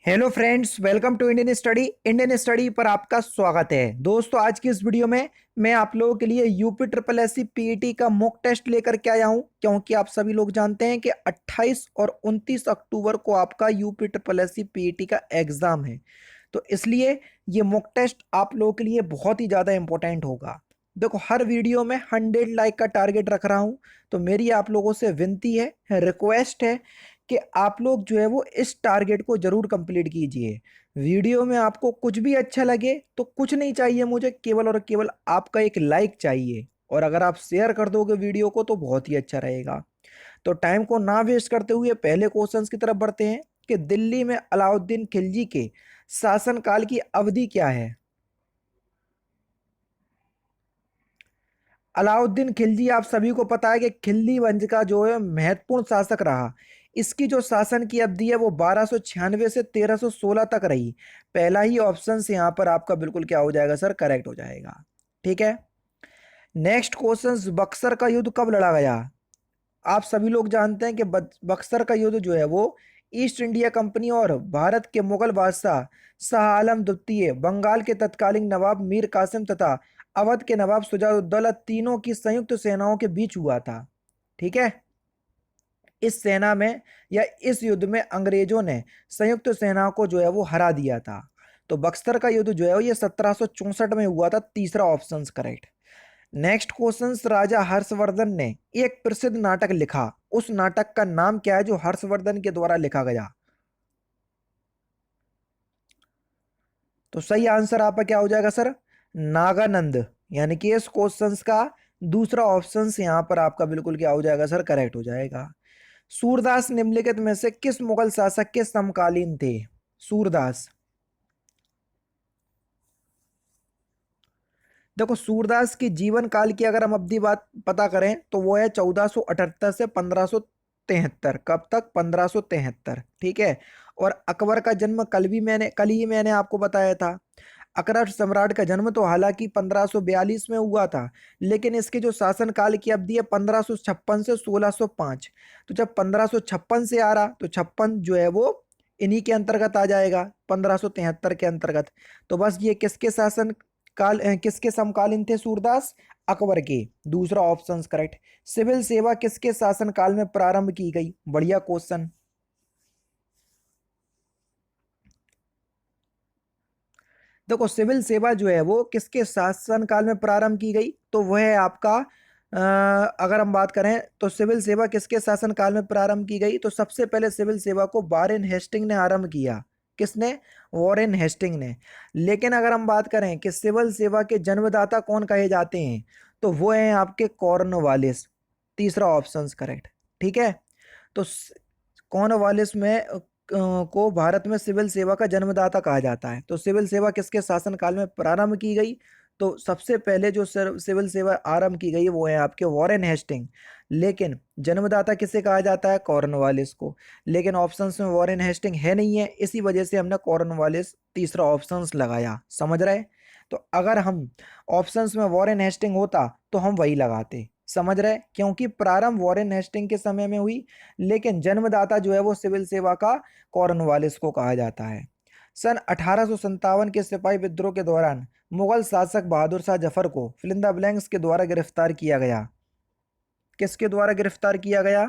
Hello friends, welcome to Indian study पर आपका स्वागत है। दोस्तों, आज की इस वीडियो में मैं आप लोगों के लिए UP triple S C PET का मॉक टेस्ट लेकर के आया हूं, क्योंकि आप सभी लोग जानते हैं कि 28 और 29 अक्टूबर को आपका UP triple S C PET का एग्जाम है। तो इसलिए ये मॉक टेस्ट आप लोगों के लिए बहुत ही ज़्यादा इंपॉर्टेंट होगा। देखो, हर वीडियो में 100 लाइक का टारगेट रख रहा हूँ। तो मेरी आप लोगों से विनती है, रिक्वेस्ट है कि आप लोग जो है वो इस टारगेट को जरूर कंप्लीट कीजिए। वीडियो में आपको कुछ भी अच्छा लगे तो कुछ नहीं चाहिए मुझे, केवल और केवल आपका एक लाइक चाहिए। और अगर आप शेयर कर दोगे वीडियो को तो बहुत ही अच्छा रहेगा। तो टाइम को ना वेस्ट करते हुए पहले क्वेश्चंस की तरफ बढ़ते हैं कि दिल्ली में अलाउद्दीन खिलजी के शासनकाल की अवधि क्या है। अलाउद्दीन खिलजी, आप सभी को पता है कि खिल्जी वंश का जो है महत्वपूर्ण शासक रहा। इसकी जो शासन की अवधि है वो 1296 से 1316 तक रही। पहला ही ऑप्शन से यहाँ पर आपका बिल्कुल क्या हो जाएगा सर, करेक्ट हो जाएगा। ठीक है। नेक्स्ट क्वेश्चन, बक्सर का युद्ध कब लड़ा गया। आप सभी लोग जानते हैं कि बक्सर का युद्ध जो है वो ईस्ट इंडिया कंपनी और भारत के मुगल बादशाह शाह आलम द्वितीय, बंगाल के तत्कालीन नवाब मीर कासिम तथा अवध के नवाब शुजाउद्दौला तीनों की संयुक्त सेनाओं के बीच हुआ था। ठीक है। इस सेना में या इस युद्ध में अंग्रेजों ने संयुक्त सेना को जो है वो हरा दिया था। तो बक्सर का युद्ध जो है ये 1764 में हुआ था। तीसरा ऑप्शन करेक्ट। नेक्स्ट क्वेश्चन, राजा हर्षवर्धन ने एक प्रसिद्ध नाटक लिखा। उस नाटक का नाम क्या है जो हर्षवर्धन के द्वारा लिखा गया। तो सही आंसर आपका क्या हो जाएगा सर, नागानंद। यानी कि इस क्वेश्चन का दूसरा ऑप्शन यहां पर आपका बिल्कुल क्या हो जाएगा सर, करेक्ट हो जाएगा। सूरदास निम्नलिखित में से किस मुगल शासक के समकालीन थे। सूरदास, देखो सूरदास की जीवन काल की अगर हम अवधि बात पता करें तो वो है 1478 से 1573। कब तक, 1573। ठीक है। और अकबर का जन्म कल ही मैंने आपको बताया था। अकबर सम्राट का जन्म तो हालांकि 1542 में हुआ था, लेकिन इसके जो शासन काल की अवधि है 1556 से 1605। तो जब 1556 से आ रहा तो 56 जो है वो इन्हीं के अंतर्गत आ जाएगा, 1573 के अंतर्गत। तो बस ये किसके शासन किसके समकालीन थे सूरदास, अकबर के। दूसरा ऑप्शन करेक्ट। सिविल सेवा किसके शासन काल में प्रारंभ की गई। बढ़िया क्वेश्चन। देखो, सिविल सेवा जो है वो किसके शासन काल में प्रारंभ की गई, तो वह है आपका अगर हम बात करें तो सिविल सेवा किसके शासन काल में प्रारंभ की गई, तो सबसे पहले सिविल सेवा को वॉरेन हेस्टिंग ने आरंभ किया। किसने, वॉरेन हेस्टिंग ने। लेकिन अगर हम बात करें कि सिविल सेवा के जन्मदाता कौन कहे जाते हैं, तो वो हैं आपके कॉर्नवालिस। तीसरा ऑप्शन करेक्ट। ठीक है। तो कॉर्नवालिस में को भारत में सिविल सेवा का जन्मदाता कहा जाता है। तो सिविल सेवा किसके शासनकाल में प्रारंभ की गई, तो सबसे पहले जो सिविल सेवा आरंभ की गई वो है आपके वॉरेन हेस्टिंग। लेकिन जन्मदाता किसे कहा जाता है, कॉर्नवालिस को। लेकिन ऑप्शंस में वॉरेन हेस्टिंग है नहीं है, इसी वजह से हमने कॉर्नवालिस तीसरा ऑप्शंस लगाया। समझ रहे। तो अगर हम ऑप्शंस में वॉरेन हेस्टिंग होता तो हम वही लगाते। समझ रहे, क्योंकि प्रारंभ वॉरेन हेस्टिंग के समय में हुई, लेकिन जन्मदाता जो है वो सिविल सेवा का कॉर्नवालिस को कहा जाता है। सन 1857 के सिपाही विद्रोह के दौरान मुगल शासक बहादुर शाह जफर को फिलिंदा ब्लैंक्स के द्वारा गिरफ्तार किया गया। किसके द्वारा गिरफ्तार किया गया,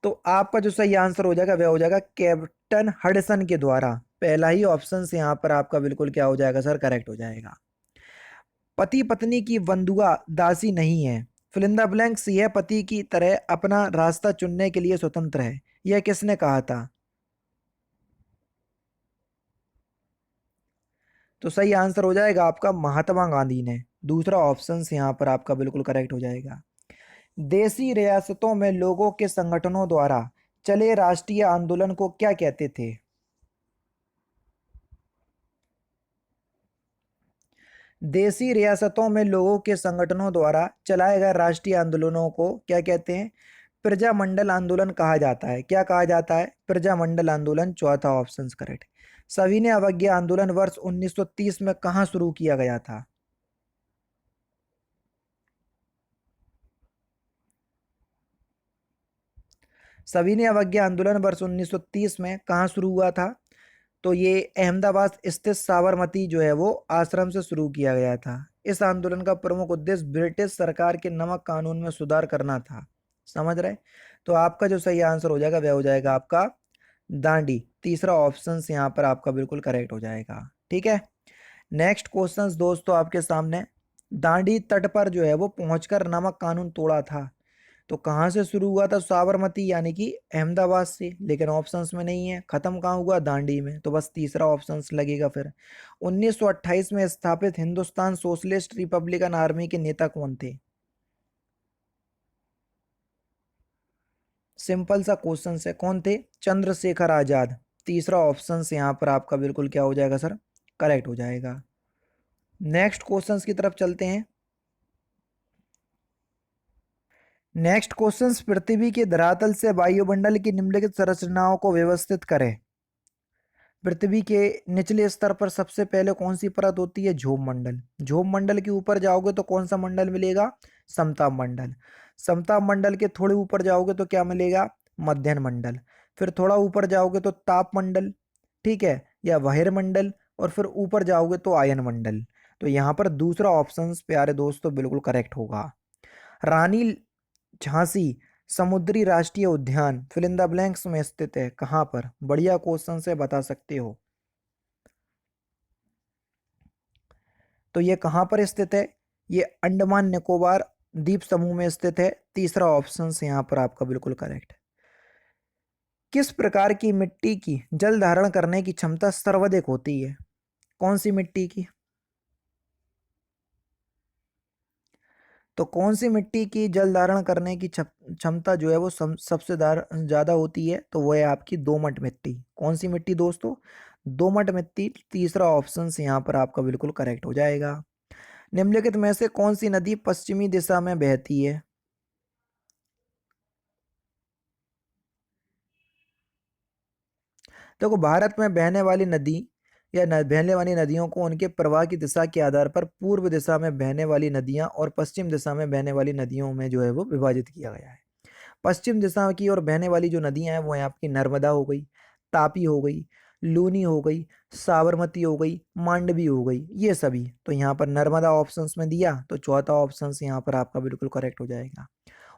तो आपका जो सही आंसर हो जाएगा वह हो जाएगा कैप्टन हडसन के द्वारा। पहला ही ऑप्शन से यहां पर आपका बिल्कुल क्या हो जाएगा सर, करेक्ट हो जाएगा। पति पत्नी की बंधुआ दासी नहीं है। फिलिंदा ब्लैंक्स, यह पति की तरह अपना रास्ता चुनने के लिए स्वतंत्र है। यह किसने कहा था, तो सही आंसर हो जाएगा आपका महात्मा गांधी ने। दूसरा ऑप्शन यहां पर आपका बिल्कुल करेक्ट हो जाएगा। देसी रियासतों में लोगों के संगठनों द्वारा चले राष्ट्रीय आंदोलन को क्या कहते थे। देसी रियासतों में लोगों के संगठनों द्वारा चलाए गए राष्ट्रीय आंदोलनों को क्या कहते हैं, प्रजामंडल आंदोलन कहा जाता है। क्या कहा जाता है, प्रजामंडल आंदोलन। चौथा ऑप्शन करेक्ट। सविनय अवज्ञा आंदोलन वर्ष 1930 में कहां शुरू किया गया था। सविनय अवज्ञा आंदोलन वर्ष 1930 में कहाँ शुरू हुआ था? तो ये अहमदाबाद स्थित साबरमती जो है वो आश्रम से शुरू किया गया था। इस आंदोलन का प्रमुख उद्देश्य ब्रिटिश सरकार के नमक कानून में सुधार करना था। समझ रहे? तो आपका जो सही आंसर हो जाएगा वह हो जाएगा आपका दांडी। तीसरा ऑप्शन यहाँ पर आपका बिल्कुल करेक्ट हो जाएगा। ठीक है, नेक्स्ट क्वेश्चन दोस्तों आपके सामने। दांडी तट पर जो है वो पहुंचकर नमक कानून तोड़ा था, तो कहाँ से शुरू हुआ था? साबरमती यानी कि अहमदाबाद से, लेकिन ऑप्शंस में नहीं है। खत्म कहाँ हुआ? दांडी में। तो बस तीसरा ऑप्शंस लगेगा फिर। 1928 में स्थापित हिंदुस्तान सोशलिस्ट रिपब्लिकन आर्मी के नेता कौन थे? सिंपल सा क्वेश्चन है, कौन थे? चंद्रशेखर आजाद। तीसरा ऑप्शन यहाँ पर आपका बिल्कुल क्या हो जाएगा सर? करेक्ट हो जाएगा। नेक्स्ट क्वेश्चंस की तरफ चलते हैं। नेक्स्ट क्वेश्चंस, पृथ्वी के धरातल से वायुमंडल की निम्नलिखित संरचनाओं को व्यवस्थित करें। पृथ्वी के निचले स्तर पर सबसे पहले कौन सी परत होती है? ध्रुव मंडल। ध्रुव मंडल के ऊपर जाओगे तो कौन सा मंडल मिलेगा? समताप मंडल। समताप मंडल के थोड़े ऊपर जाओगे तो क्या मिलेगा? मध्यम मंडल। फिर थोड़ा ऊपर जाओगे तो ताप मंडल, ठीक है, या बहिर मंडल, और फिर ऊपर जाओगे तो आयन मंडल। तो यहाँ पर दूसरा ऑप्शन प्यारे दोस्तों बिल्कुल करेक्ट होगा। रानी झांसी समुद्री राष्ट्रीय उद्यान फिल इन द ब्लैंक्स में स्थित है, कहाँ पर? बढ़िया क्वेश्चन से बता सकते हो। तो ये कहाँ पर स्थित है? ये अंडमान निकोबार द्वीप समूह में स्थित है। तीसरा ऑप्शन यहाँ पर आपका बिल्कुल करेक्ट है। किस प्रकार की मिट्टी की जल धारण करने की क्षमता सर्वाधिक होती है? कौन सी मिट्टी की? तो कौन सी मिट्टी की जल धारण करने की क्षमता जो है वो सबसे ज्यादा होती है? तो वो है आपकी दोमट मिट्टी। कौन सी मिट्टी दोस्तों? दोमट मिट्टी। तीसरा ऑप्शन यहाँ पर आपका बिल्कुल करेक्ट हो जाएगा। निम्नलिखित में से कौन सी नदी पश्चिमी दिशा में बहती है? देखो, भारत में बहने वाली नदी या बहने वाली नदियों को उनके प्रवाह की दिशा के आधार पर पूर्व दिशा में बहने वाली नदियां और पश्चिम दिशा में बहने वाली नदियों में जो है वो विभाजित किया गया है। पश्चिम दिशा की ओर बहने वाली जो नदियां हैं वो है आपकी नर्मदा हो गई, तापी हो गई, लूनी हो गई, साबरमती हो गई, मांडवी हो गई, ये सभी। तो यहाँ पर नर्मदा ऑप्शंस में दिया तो चौथा ऑप्शन यहाँ पर आपका बिल्कुल करेक्ट हो जाएगा।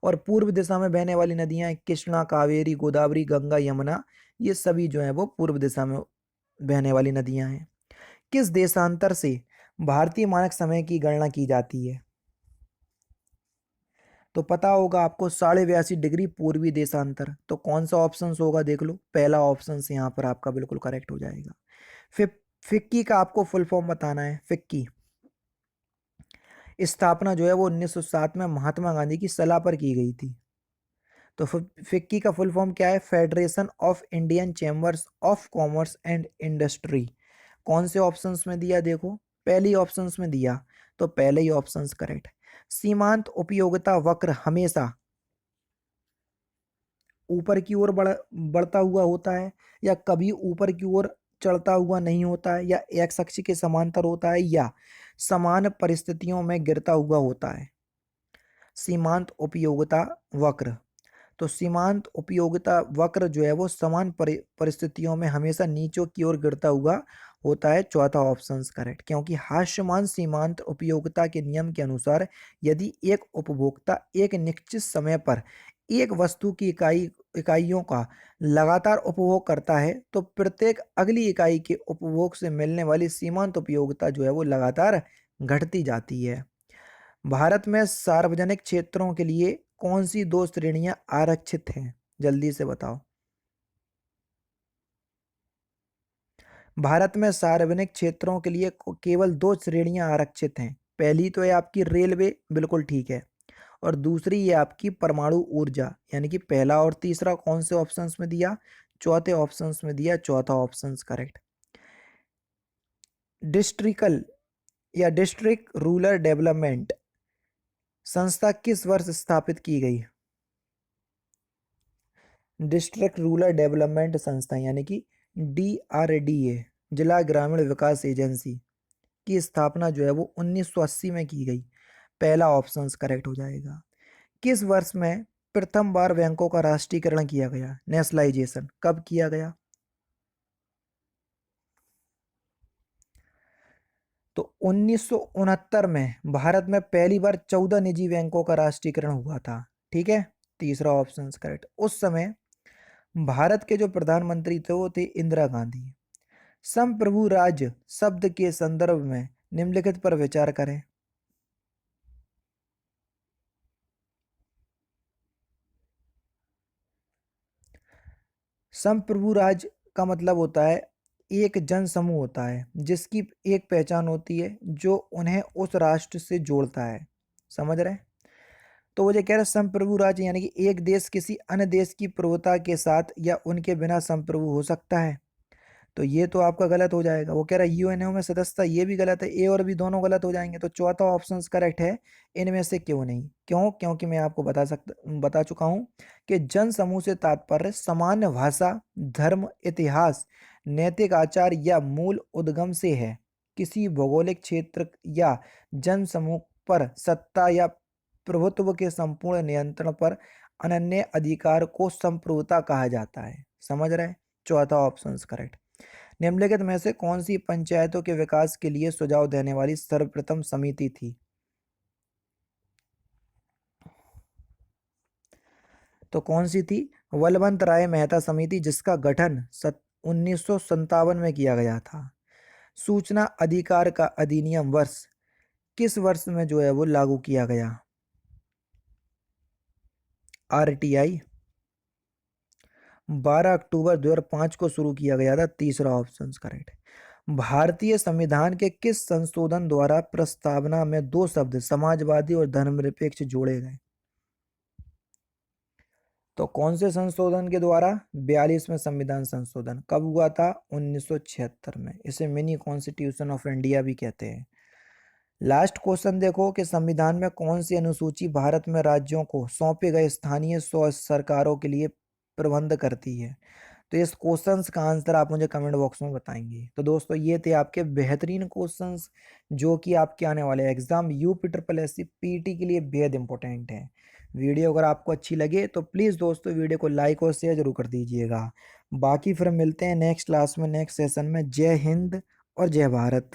और पूर्व दिशा में बहने वाली नदियां हैं कृष्णा, कावेरी, गोदावरी, गंगा, यमुना, ये सभी जो है वो पूर्व दिशा में बहने वाली नदियां हैं। किस देशांतर से भारतीय मानक समय की गणना की जाती है? तो पता होगा आपको, 82.5 डिग्री पूर्वी देशांतर। तो कौन सा ऑप्शन होगा देख लो। पहला ऑप्शन यहाँ पर आपका बिल्कुल करेक्ट हो जाएगा। फिर फिक्की का आपको फुल फॉर्म बताना है। फिक्की स्थापना जो है वो 1907 में महात्मा गांधी की सलाह पर की गई थी। तो फिक्की का फुल फॉर्म क्या है? Federation of Indian chambers of commerce and industry. कौन से ऑप्शंस में दिया देखो? पहली ऑप्शंस में दिया, तो पहले ही ऑप्शंस करेक्ट। सीमांत उपयोगिता वक्र हमेशा ऊपर की ओर बढ़ता हुआ होता है, या कभी ऊपर की ओर चढ़ता हुआ नहीं होता है, या एक्स अक्ष के समांतर होता है, या समान परिस्थितियों में गिरता हुआ होता है? सीमांत उपयोगिता वक्र। तो सीमांत उपयोगिता वक्र जो है वो समान परिस्थितियों में हमेशा नीचों की ओर गिरता हुआ होता है। चौथा ऑप्शन करेक्ट, क्योंकि हास्यमान सीमांत उपयोगिता के नियम के अनुसार यदि एक उपभोक्ता एक निश्चित समय पर एक वस्तु की इकाइयों का लगातार उपभोग करता है तो प्रत्येक अगली इकाई के उपभोग से मिलने वाली सीमांत उपयोगिता जो है वो लगातार घटती जाती है। भारत में सार्वजनिक क्षेत्रों के लिए कौन सी दो श्रेणियां आरक्षित हैं? जल्दी से बताओ। भारत में सार्वजनिक क्षेत्रों के लिए केवल दो श्रेणियां आरक्षित हैं। पहली तो है आपकी रेलवे, बिल्कुल ठीक है, और दूसरी ये आपकी परमाणु ऊर्जा। यानी कि पहला और तीसरा कौन से ऑप्शंस में दिया? चौथे ऑप्शंस में दिया। चौथा ऑप्शंस करेक्ट। डिस्ट्रिकल या डिस्ट्रिक्ट रूरल डेवलपमेंट संस्था किस वर्ष स्थापित की गई? डिस्ट्रिक्ट रूरल डेवलपमेंट संस्था यानी कि DRDA, जिला ग्रामीण विकास एजेंसी की स्थापना जो है वो 1980 में की गई। पहला ऑप्शन करेक्ट हो जाएगा। किस वर्ष में प्रथम बार बैंकों का राष्ट्रीयकरण किया गया, नेशनलाइजेशन, कब किया गया? तो 1969 में भारत में पहली बार 14 निजी बैंकों का राष्ट्रीयकरण हुआ था। ठीक है, तीसरा ऑप्शन करेक्ट। उस समय भारत के जो प्रधानमंत्री थे वो थे इंदिरा गांधी। संप्रभु राज्य शब्द के संदर्भ में निम्नलिखित पर विचार करें। संप्रभु राज्य का मतलब होता है एक जन समूह होता है जिसकी एक पहचान होती है जो उन्हें उस राष्ट्र से जोड़ता है। समझ रहे हैं? तो वो जो कह रहे हैं संप्रभु राज्य यानी कि एक देश किसी अन्य देश की प्रभुता के साथ या उनके बिना संप्रभु हो सकता है। तो ये तो आपका गलत हो जाएगा। वो कह रहा है यूएनओ में सदस्यता, ये भी गलत है। ए और बी दोनों गलत हो जाएंगे। तो चौथा ऑप्शन करेक्ट है। इनमें से क्यों नहीं? क्यों? क्योंकि मैं आपको बता चुका हूं कि जन समूह से तात्पर्य सामान्य भाषा, धर्म, इतिहास, नैतिक आचार या मूल उद्गम से है। किसी भौगोलिक क्षेत्र या जन समूह पर सत्ता या प्रभुत्व के संपूर्ण नियंत्रण पर अनन्य अधिकार को संप्रभुता कहा जाता है। समझ रहे? चौथा ऑप्शन करेक्ट। निम्नलिखित में से कौन सी पंचायतों के विकास के लिए सुझाव देने वाली सर्वप्रथम समिति थी? तो कौन सी थी? बलवंत राय मेहता समिति, जिसका गठन 1957 में किया गया था। सूचना अधिकार का अधिनियम वर्ष किस वर्ष में जो है वो लागू किया गया? आरटीआई 12 अक्टूबर 2005 को शुरू किया गया था। तीसरा ऑप्शन करेक्ट। भारतीय संविधान के किस संशोधन द्वारा प्रस्तावना में दो शब्द समाजवादी और धर्मनिरपेक्ष जोड़े गए? तो कौन से संशोधन के द्वारा? 42वें संविधान संशोधन। कब हुआ था? 1976 में। इसे मिनी कॉन्स्टिट्यूशन ऑफ इंडिया भी कहते हैं। लास्ट क्वेश्चन देखो कि संविधान में कौन सी अनुसूची भारत में राज्यों को सौंपे गए स्थानीय स्व सरकारों के लिए प्रबंध करती है? तो इस क्वेश्चंस का आंसर आप मुझे कमेंट बॉक्स में बताएंगे। तो दोस्तों ये थे आपके बेहतरीन क्वेश्चंस जो कि आपके आने वाले एग्जाम UPSSC पीटी के लिए बेहद इंपॉर्टेंट है। वीडियो अगर आपको अच्छी लगे तो प्लीज़ दोस्तों वीडियो को लाइक और शेयर जरूर कर दीजिएगा। बाकी फिर मिलते हैं नेक्स्ट क्लास में, नेक्स्ट सेशन में। जय हिंद और जय भारत।